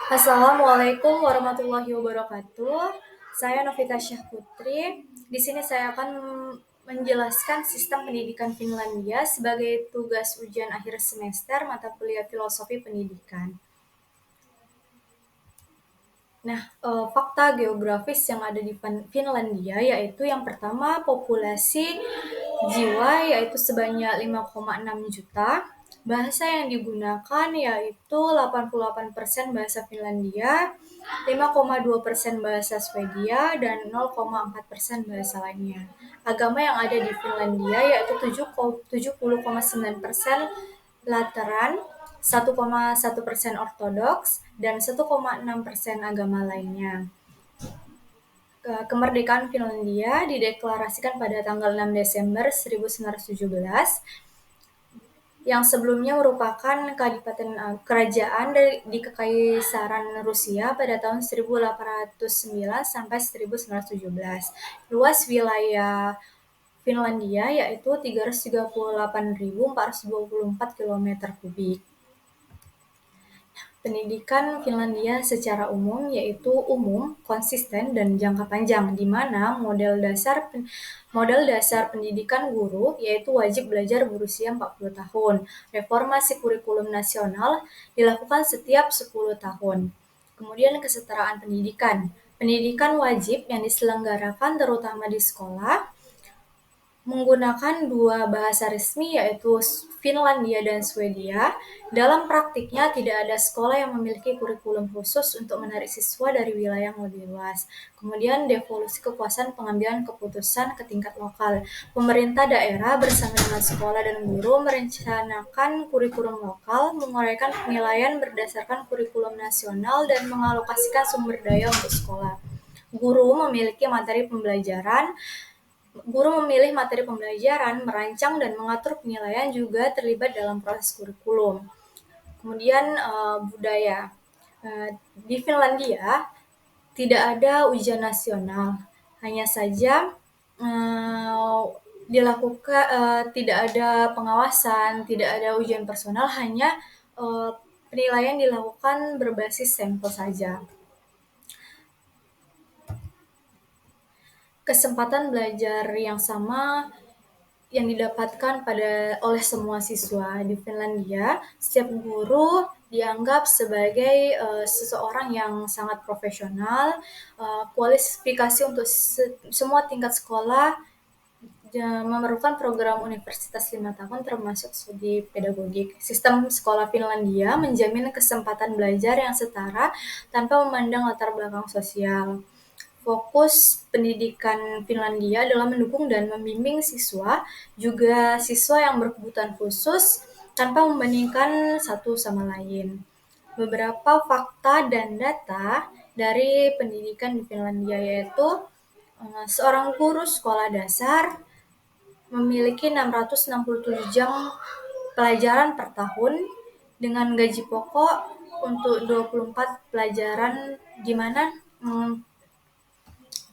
Assalamualaikum warahmatullahi wabarakatuh. Saya Novita Syahputri. Di sini saya akan menjelaskan sistem pendidikan Finlandia sebagai tugas ujian akhir semester mata kuliah filosofi pendidikan. Nah, fakta geografis yang ada di Finlandia yaitu yang pertama populasi jiwa yaitu sebanyak 5,6 juta. Bahasa yang digunakan yaitu 88% bahasa Finlandia, 5,2% bahasa Swedia, dan 0,4% bahasa lainnya. Agama yang ada di Finlandia yaitu 70,9% Lutheran, 1,1% Ortodoks, dan 1,6% agama lainnya. Kemerdekaan Finlandia dideklarasikan pada tanggal 6 Desember 1917, yang sebelumnya merupakan kerajaan di Kekaisaran Rusia pada tahun 1809 sampai 1917. Luas wilayah Finlandia yaitu 338.424 km kubik. Pendidikan Finlandia secara umum yaitu umum, konsisten, dan jangka panjang, di mana model dasar pendidikan guru yaitu wajib belajar berusia 40 tahun. Reformasi kurikulum nasional dilakukan setiap 10 tahun. Kemudian kesetaraan pendidikan. Pendidikan wajib yang diselenggarakan terutama di sekolah menggunakan dua bahasa resmi yaitu Finlandia dan Swedia. Dalam praktiknya tidak ada sekolah yang memiliki kurikulum khusus untuk menarik siswa dari wilayah yang lebih luas. Kemudian devolusi kekuasaan pengambilan keputusan ke tingkat lokal. Pemerintah daerah bersama dengan sekolah dan guru merencanakan kurikulum lokal, menguraikan penilaian berdasarkan kurikulum nasional, dan mengalokasikan sumber daya untuk sekolah. Guru memilih materi pembelajaran, merancang dan mengatur penilaian, juga terlibat dalam proses kurikulum. Kemudian budaya. Di Finlandia tidak ada ujian nasional, hanya saja tidak ada pengawasan, tidak ada ujian personal, hanya penilaian dilakukan berbasis sampel saja. Kesempatan belajar yang sama yang didapatkan oleh semua siswa di Finlandia. Setiap guru dianggap sebagai seseorang yang sangat profesional. Kualifikasi untuk semua tingkat sekolah memerlukan program universitas 5 tahun termasuk studi pedagogik. Sistem sekolah Finlandia menjamin kesempatan belajar yang setara tanpa memandang latar belakang sosial. Fokus pendidikan Finlandia adalah mendukung dan membimbing siswa, juga siswa yang berkebutuhan khusus, tanpa membandingkan satu sama lain. Beberapa fakta dan data dari pendidikan di Finlandia yaitu seorang guru sekolah dasar memiliki 667 jam pelajaran per tahun dengan gaji pokok untuk 24 pelajaran, di mana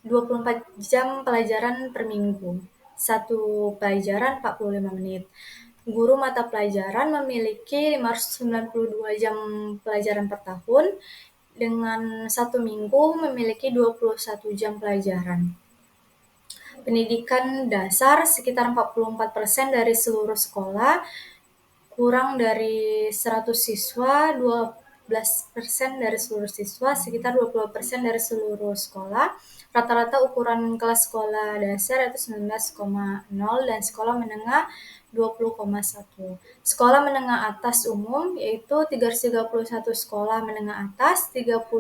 24 jam pelajaran per minggu. Satu pelajaran 45 menit. Guru mata pelajaran memiliki 592 jam pelajaran per tahun, dengan satu minggu memiliki 21 jam pelajaran. Pendidikan dasar sekitar 44% dari seluruh sekolah, kurang dari 100 siswa, 12% dari seluruh siswa, sekitar 20% dari seluruh sekolah. Rata-rata ukuran kelas sekolah dasar itu 19,0 dan sekolah menengah 20,1. Sekolah menengah atas umum yaitu 331 sekolah menengah atas, 30%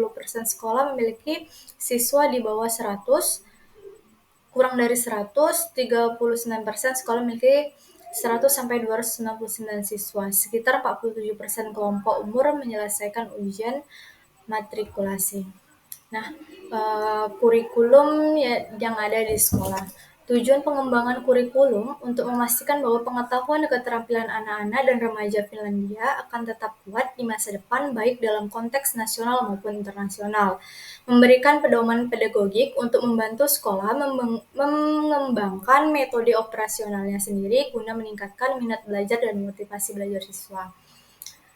sekolah memiliki siswa di bawah 100, kurang dari 100, 39% sekolah memiliki 100 sampai 269 siswa. Sekitar 47% kelompok umur menyelesaikan ujian matrikulasi. Nah, kurikulum yang ada di sekolah. Tujuan pengembangan kurikulum untuk memastikan bahwa pengetahuan dan keterampilan anak-anak dan remaja Finlandia akan tetap kuat di masa depan, baik dalam konteks nasional maupun internasional. Memberikan pedoman pedagogik untuk membantu sekolah mengembangkan metode operasionalnya sendiri guna meningkatkan minat belajar dan motivasi belajar siswa.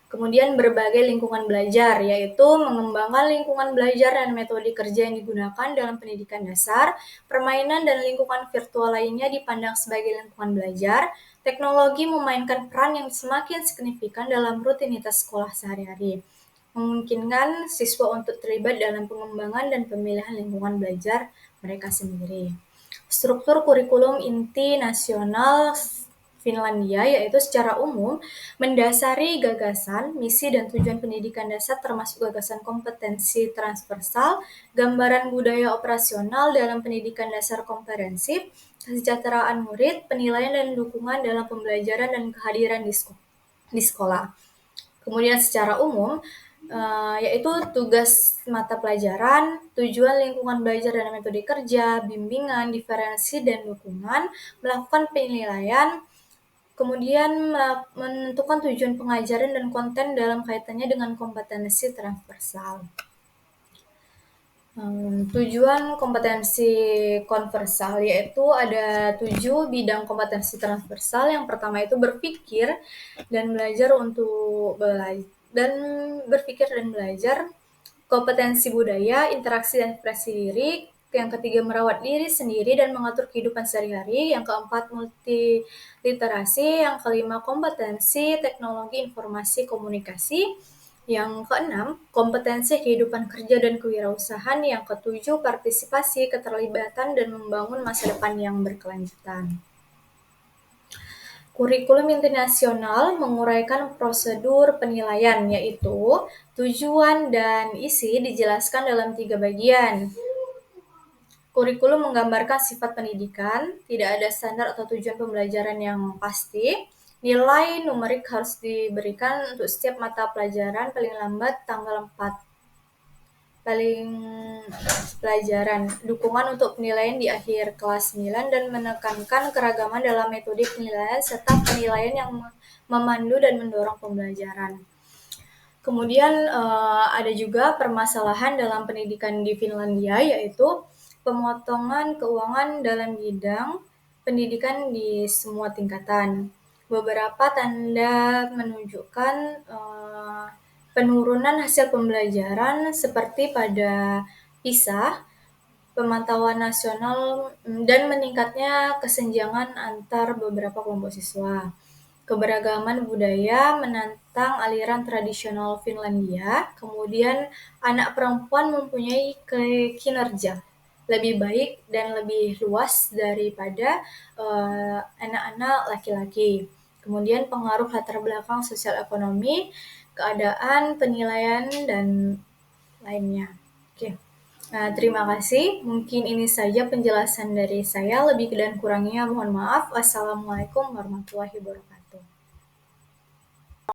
Kemudian berbagai lingkungan belajar, yaitu mengembangkan lingkungan belajar dan metode kerja yang digunakan dalam pendidikan dasar, permainan dan lingkungan virtual lainnya dipandang sebagai lingkungan belajar. Teknologi memainkan peran yang semakin signifikan dalam rutinitas sekolah sehari-hari, memungkinkan siswa untuk terlibat dalam pengembangan dan pemilihan lingkungan belajar mereka sendiri. Struktur kurikulum inti nasional Finlandia yaitu secara umum mendasari gagasan, misi, dan tujuan pendidikan dasar termasuk gagasan kompetensi transversal, gambaran budaya operasional dalam pendidikan dasar komprehensif, kesejahteraan murid, penilaian dan dukungan dalam pembelajaran dan kehadiran di sekolah. Kemudian secara umum, yaitu tugas mata pelajaran, tujuan lingkungan belajar dan metode kerja, bimbingan, diferensi, dan dukungan, melakukan penilaian, kemudian menentukan tujuan pengajaran dan konten dalam kaitannya dengan kompetensi transversal. Tujuan kompetensi konversal yaitu ada 7 bidang kompetensi transversal. Yang pertama itu berpikir dan belajar untuk belajar, kompetensi budaya, interaksi dan ekspresi diri. Yang ketiga merawat diri sendiri dan mengatur kehidupan sehari-hari. Yang keempat multiliterasi. Yang kelima kompetensi teknologi informasi komunikasi. Yang keenam, kompetensi kehidupan kerja dan kewirausahaan. Yang ketujuh, partisipasi, keterlibatan, dan membangun masa depan yang berkelanjutan. Kurikulum inti nasional menguraikan prosedur penilaian, yaitu tujuan dan isi dijelaskan dalam 3 bagian. Kurikulum menggambarkan sifat pendidikan, tidak ada standar atau tujuan pembelajaran yang pasti. Nilai numerik harus diberikan untuk setiap mata pelajaran paling lambat tanggal 4 pelajaran. Dukungan untuk penilaian di akhir kelas 9 dan menekankan keragaman dalam metode penilaian serta penilaian yang memandu dan mendorong pembelajaran. Kemudian ada juga permasalahan dalam pendidikan di Finlandia, yaitu pemotongan keuangan dalam bidang pendidikan di semua tingkatan. Beberapa tanda menunjukkan penurunan hasil pembelajaran seperti pada PISA, pemantauan nasional, dan meningkatnya kesenjangan antar beberapa kelompok siswa. Keberagaman budaya menantang aliran tradisional Finlandia, kemudian anak perempuan mempunyai kinerja lebih baik dan lebih luas daripada anak-anak laki-laki. Kemudian pengaruh latar belakang sosial ekonomi, keadaan, penilaian, dan lainnya. Oke. Terima kasih. Mungkin ini saja penjelasan dari saya. Lebih dan kurangnya mohon maaf. Wassalamualaikum warahmatullahi wabarakatuh.